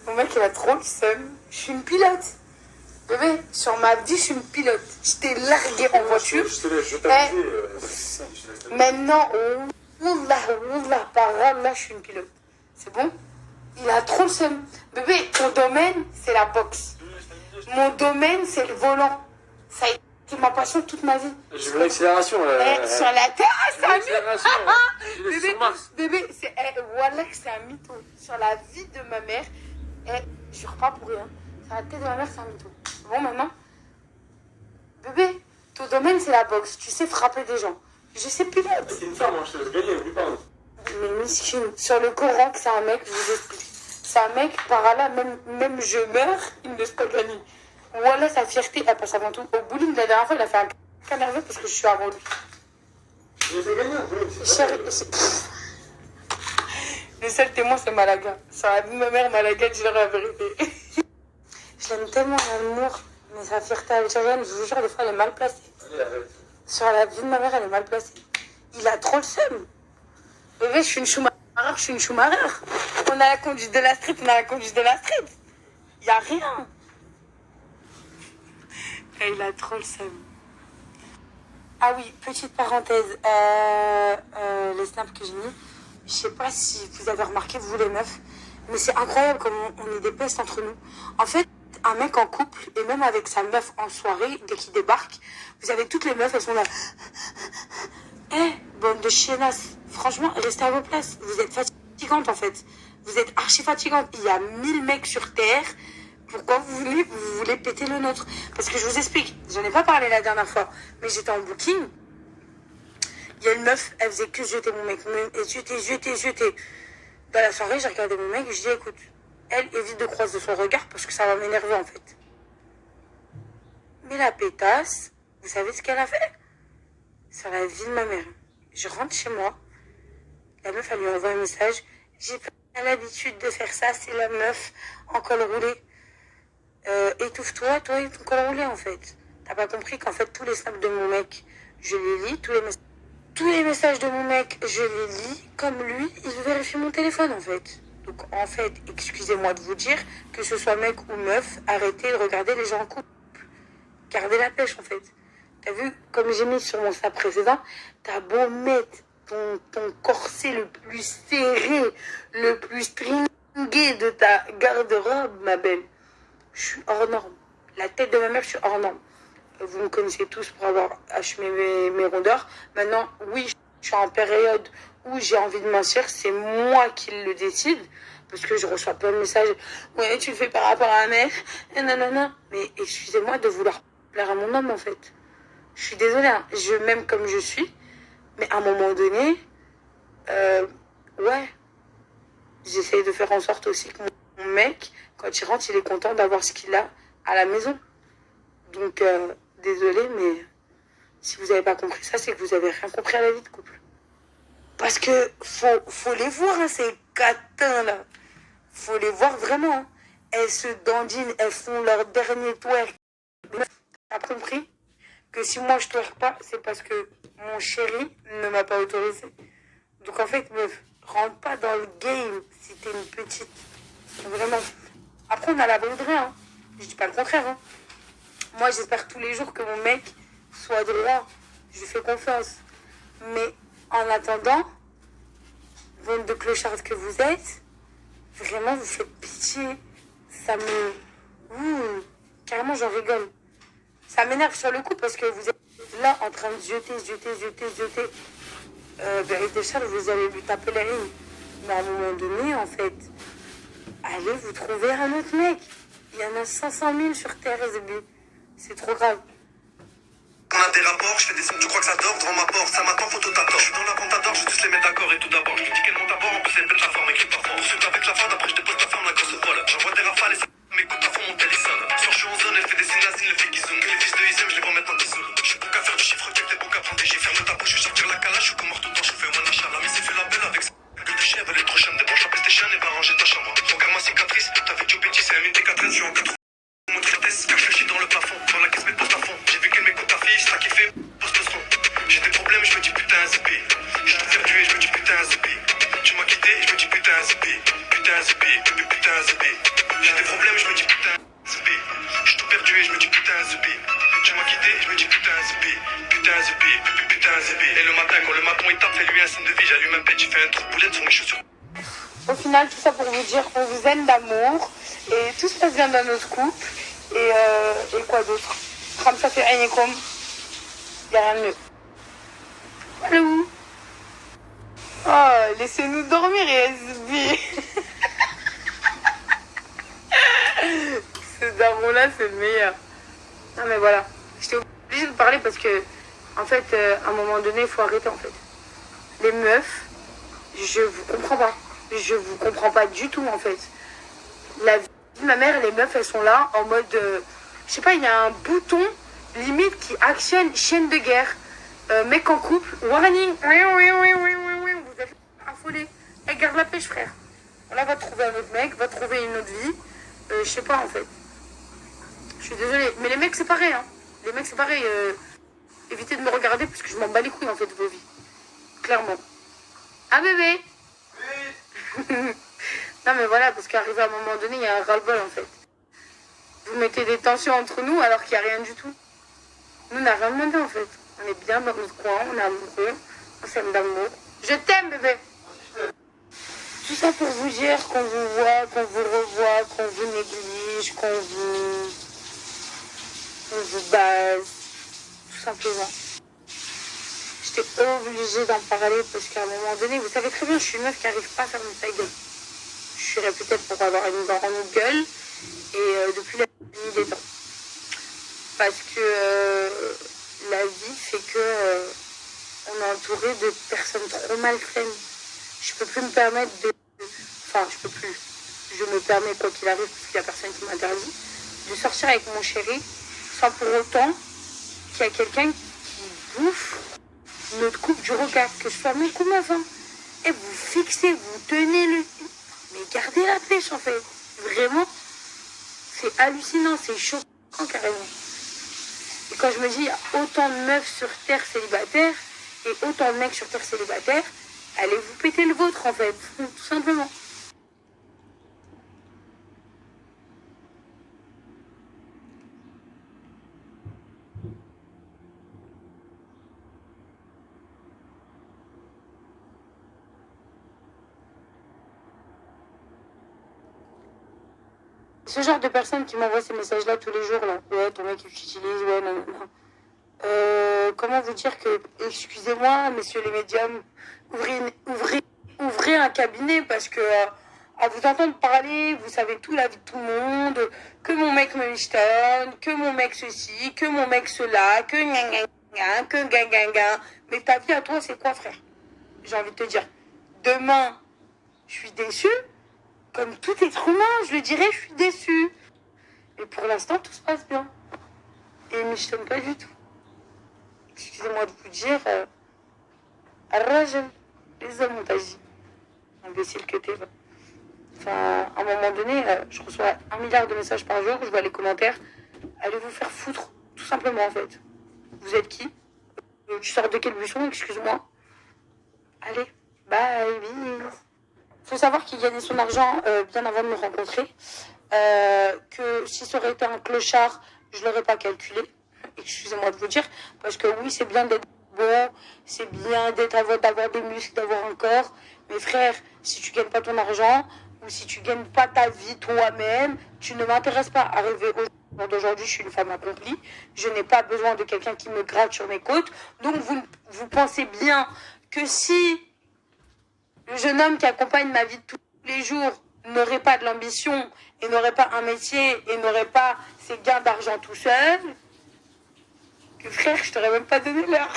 Mon mec, il a trop le seum. Je suis une pilote. Bébé, sur ma vie, je suis une pilote. Je t'ai largué en voiture. Je t'ai Maintenant, par là, je suis une pilote. C'est bon? Il a trop le seum. Bébé, ton domaine, c'est la boxe. Mon domaine, c'est le volant. Ça a été ma passion toute ma vie. J'ai vu l'accélération. Sur la terre, c'est un mytho. Bébé, Bébé, voilà que c'est un mytho. Sur la vie de ma mère, je jure pas pour rien. Sur la tête de ma mère, c'est un mytho. Bon, maintenant, bébé, ton domaine, c'est la boxe. Tu sais frapper des gens. Je sais pilote. C'est une femme, je te laisse gagner, oublie pas. Mais miskin, sur le Coran, que c'est un mec, je vous explique. C'est un mec, par là, même je meurs, il ne laisse pas gagner. Voilà, sa fierté, elle passe avant tout. Au bowling, la dernière fois, il a fait un cas nerveux parce que je suis avant lui. Je les ai gagnés en bowling, c'est Chérie, le seul témoin, c'est Malaga. Sur la vie de ma mère, Malaga, dis-leur la vérité. Je l'aime tellement, l'amour, mais sa fierté algérienne, je vous jure, des fois, elle est mal placée. Allez, arrête. Sur la vie de ma mère, elle est mal placée. Il a trop le seum. Bébé, je suis une Schumacher. On a la conduite de la street, Il y a rien. Et il a trop le seum. Ah oui, petite parenthèse. Les snaps que j'ai mis, je sais pas si vous avez remarqué, vous les meufs, mais c'est incroyable comme on est des pestes entre nous. En fait, un mec en couple, et même avec sa meuf en soirée, dès qu'il débarque, vous avez toutes les meufs, elles sont là. Bande de chiennasses. Franchement, restez à vos places. Vous êtes fatigantes en fait. Vous êtes archi fatigantes. Il y a 1000 mecs sur Terre. Pourquoi vous voulez péter le nôtre? Parce que je vous explique. J'en ai pas parlé la dernière fois. Mais j'étais en booking. Il y a une meuf, elle faisait que jeter mon mec. Jeter. Dans la soirée, j'ai regardé mon mec et je dis écoute, elle évite de croiser son regard parce que ça va m'énerver en fait. Mais la pétasse, vous savez ce qu'elle a fait? Sur la vie de ma mère. Je rentre chez moi. La meuf, elle lui envoie un message. J'ai pas l'habitude de faire ça. C'est la meuf en col roulé. Étouffe-toi, toi et ton col roulé, en fait. T'as pas compris qu'en fait, tous les snaps de mon mec, je les lis. Tous les messages de mon mec, je les lis. Comme lui, il vérifie mon téléphone, en fait. Donc, en fait, excusez-moi de vous dire, que ce soit mec ou meuf, arrêtez de regarder les gens en couple. Gardez la pêche, en fait. T'as vu, comme j'ai mis sur mon snap précédent, t'as beau mettre ton corset le plus serré, le plus stringé de ta garde-robe, ma belle. Je suis hors norme. La tête de ma mère, je suis hors norme. Vous me connaissez tous pour avoir achevé mes rondeurs. Maintenant, oui, je suis en période où j'ai envie de mincir. C'est moi qui le décide. Parce que je reçois plein de messages. Ouais, tu le fais par rapport à un mec. Et nanana. Mais excusez-moi de vouloir plaire à mon homme, en fait. Je suis désolée, hein. Je m'aime comme je suis. Mais à un moment donné, ouais, j'essaye de faire en sorte aussi que mon mec, quand il rentre, il est content d'avoir ce qu'il a à la maison. Donc, désolée, mais si vous n'avez pas compris ça, c'est que vous n'avez rien compris à la vie de couple. Parce que faut les voir, hein, ces catins là. Faut les voir vraiment. Hein. Elles se dandinent, elles font leur dernier twerk. T'as compris que si moi je twerk pas, c'est parce que mon chéri ne m'a pas autorisé. Donc en fait, meuf, rentre pas dans le game si t'es une petite. Vraiment. Après, on a la bonne vraie, hein. Je dis pas le contraire, hein. Moi, j'espère tous les jours que mon mec soit droit. Je lui fais confiance. Mais en attendant, bande de clochards que vous êtes, vraiment, vous faites pitié. Ça me... carrément, j'en rigole. Ça m'énerve sur le coup parce que vous êtes là en train de jeter. Vérité Charles, vous allez lui taper la ligne. Mais à un moment donné, en fait, allez vous trouver un autre mec. Il y en a 500 000 sur Terre, SB. C'est trop grave. On a des rapports, je fais des sons, tu crois que ça dort devant ma porte, ça m'attend, photo t'attends. Je suis dans la ventador, je vais tous les mettre d'accord et tout d'abord. Je lui dis qu'elle monte d'abord, en plus elle pète la forme, écrit pas fort. Pour ceux avec la fin, après je dépose ta femme, la grosse voile. J'envoie des rafales et ça m'écoute à fond mon téléphone. Sur je suis en zone, elle fait des signes nazines, le fait qu'ils zoom. Que les fils de Isem, je les vois maintenant qu'ils zoom. Je suis bon qu'à faire du chiffre, check t'es bon qu'à prendre des J. Ferme ta bouche, je vais sortir la calage, je suis comme mort tout le temps, je fais mon achat. La mise, elle fait la belle avec ça. Que du chien, elle est trop chaîne, débranche la PlayStation et va ranger ta chambre. Regarde ma cicatrice, ta vie du petit, c'est un minute 4 je suis en 4. Mon tristesse, cache le shit dans le plafond. Dans la caisse, mets poste à fond. J'ai vu qu'elle m'écoute ta fille, c'est ça qui fait. Poste le son. J'ai des problèmes, je me dis putain, zippy. Je t'ai perdu et je me dis putain, zippy. Tu m'as quitté, je me dis putain, zippy. putain zébé, putain zébé. J'ai des problèmes, je me dis putain zébé. J'ai tout perdu et je me dis putain zébé. Tu m'as quitté, je me dis putain zébé, putain zébé, putain zébé. Et le matin, quand le maton il tape, fais-lui un signe de vie. J'allume un pet, j'ai fait un trou boulette sur mes chaussures. Au final, tout ça pour vous dire qu'on vous aime d'amour et tout se passe bien dans notre couple. Et quoi d'autre? Comme ça fait rien et comme. Il n'y a rien de mieux. Allô? Oh, laissez-nous dormir et SB. Ce daron-là, c'est le meilleur. Non, mais voilà. J'étais obligée de parler parce que, en fait, à un moment donné, il faut arrêter, en fait. Les meufs, je vous comprends pas. Je vous comprends pas du tout, en fait. La vie de ma mère, les meufs, elles sont là en mode... je sais pas, il y a un bouton limite qui actionne chaîne de guerre. Mec en couple, warning. Oui, vous êtes affolés. Elle garde la pêche, frère. Là, va trouver un autre mec, va trouver une autre vie. Je sais pas, en fait. Je suis désolée. Mais les mecs, c'est pareil, hein. Les mecs, c'est pareil. Évitez de me regarder parce que je m'en bats les couilles, en fait, de vos vies. Clairement. Ah, bébé. Non, mais voilà, parce qu'arrivé à un moment donné, il y a un ras-le-bol, en fait. Vous mettez des tensions entre nous alors qu'il n'y a rien du tout. Nous, on n'a rien demandé, en fait. On est bien dans notre coin, on est amoureux, on s'aime d'amour. Je t'aime, bébé. Tout ça pour vous dire qu'on vous voit, qu'on vous revoit, qu'on vous néglige, qu'on vous base. Tout simplement. J'étais obligée d'en parler parce qu'à un moment donné, vous savez très bien, je suis une meuf qui n'arrive pas à faire une taille gueule. Je suis réputée pour avoir une grande gueule et depuis la nuit des temps. Parce que la vie fait que on est entouré de personnes trop malsaines. Je peux plus me permettre de... Enfin, je peux plus. Je me permets, quoi qu'il arrive, parce qu'il n'y a personne qui m'interdit, de sortir avec mon chéri sans pour autant qu'il y a quelqu'un qui bouffe notre couple du regard, que ce soit mec ou meuf. Hein. Et vous fixez, vous tenez le... Mais gardez la pêche, en fait. Vraiment, c'est hallucinant, c'est choquant, carrément. Et quand je me dis, il y a autant de meufs sur Terre célibataires et autant de mecs sur Terre célibataires, allez vous péter le vôtre, en fait, tout simplement. Ce genre de personnes qui m'envoient ces messages-là tous les jours, là. Ouais, ton mec, il t'utilise, ouais, non, non, non. Comment vous dire que, excusez-moi, messieurs les médiums, ouvrez un cabinet parce que à vous entendre parler, vous savez tout la vie de tout le monde, que mon mec me michetonne, que mon mec ceci, que mon mec cela, que gna gna gna, que gna gna gna. Mais ta vie à toi, c'est quoi, frère? J'ai envie de te dire, demain, je suis déçue, comme tout être humain, je le dirais, je suis déçue. Mais pour l'instant, tout se passe bien. Et il ne michetonne pas du tout. Excusez-moi de vous dire, rage, les hommes ont agi. Imbécile que t'es. Enfin, à un moment donné, je reçois 1 milliard de messages par jour, je vois les commentaires. Allez vous faire foutre, tout simplement en fait. Vous êtes qui? Tu sors de quel buisson, excuse-moi? Allez, bye, bisous. Faut savoir qu'il gagnait son argent bien avant de me rencontrer. Que si ça aurait été un clochard, je l'aurais pas calculé. Excusez-moi de vous dire, parce que oui, c'est bien d'être bon, c'est bien d'avoir des muscles, d'avoir un corps, mais frère, si tu gagnes pas ton argent, ou si tu gagnes pas ta vie toi-même, tu ne m'intéresses pas. Arrivé au jour d'aujourd'hui, je suis une femme accomplie, je n'ai pas besoin de quelqu'un qui me gratte sur mes côtes, donc vous pensez bien que si le jeune homme qui accompagne ma vie de tous les jours n'aurait pas de l'ambition, et n'aurait pas un métier, et n'aurait pas ses gains d'argent tout seul, que frère, je t'aurais même pas donné l'heure.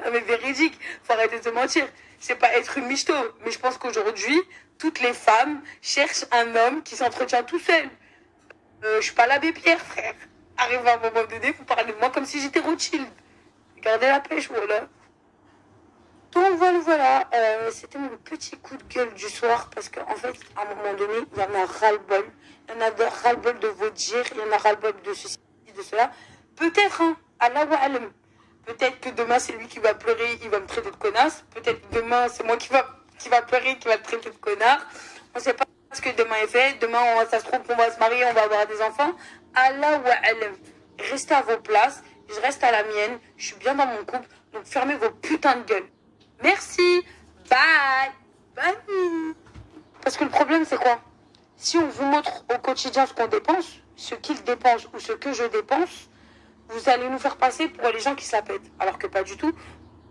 Non mais véridique, faut arrêter de se mentir. C'est pas être une michto, mais je pense qu'aujourd'hui, toutes les femmes cherchent un homme qui s'entretient tout seul. Je suis pas l'abbé Pierre, frère. Arrive à un moment donné, vous parlez de moi comme si j'étais Rothschild. Regardez la pêche, voilà. Donc voilà, c'était mon petit coup de gueule du soir parce qu'en fait, à un moment donné, il y en a ras-le-bol. Il y en a ras-le-bol de vos dires, il y en a ras-le-bol de ceci, de cela. Peut-être, hein, Allah wa alam. Peut-être que demain, c'est lui qui va pleurer, il va me traiter de connasse. Peut-être que demain, c'est moi qui va qui va pleurer, qui va te traiter de connard. On sait pas ce que demain est fait. Demain, ça se trouve qu'on va se marier, on va avoir des enfants. Allah wa alam. Restez à vos places. Je reste à la mienne. Je suis bien dans mon couple. Donc fermez vos putains de gueules. Merci. Bye. Bye. Parce que le problème, c'est quoi? Si on vous montre au quotidien ce qu'on dépense, ce qu'il dépense ou ce que je dépense, vous allez nous faire passer pour les gens qui se la pètent. Alors que pas du tout.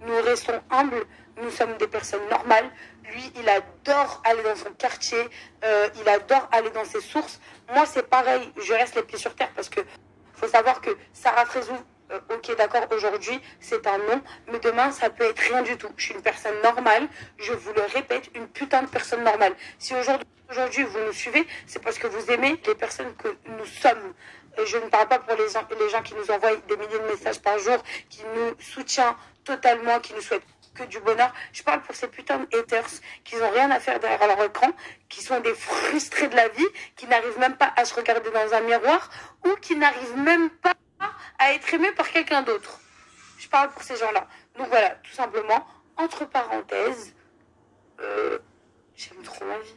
Nous restons humbles. Nous sommes des personnes normales. Lui, il adore aller dans son quartier. Il adore aller dans ses sources. Moi, c'est pareil. Je reste les pieds sur terre parce que faut savoir que Sarah Frézou, ok, d'accord, aujourd'hui, c'est un nom. Mais demain, ça peut être rien du tout. Je suis une personne normale. Je vous le répète, une putain de personne normale. Si aujourd'hui vous nous suivez, c'est parce que vous aimez les personnes que nous sommes. Et je ne parle pas pour les gens qui nous envoient des milliers de messages par jour, qui nous soutiennent totalement, qui nous souhaitent que du bonheur. Je parle pour ces putains de haters qui n'ont rien à faire derrière leur écran, qui sont des frustrés de la vie, qui n'arrivent même pas à se regarder dans un miroir ou qui n'arrivent même pas à être aimés par quelqu'un d'autre. Je parle pour ces gens-là. Donc voilà, tout simplement, entre parenthèses, j'aime trop ma vie.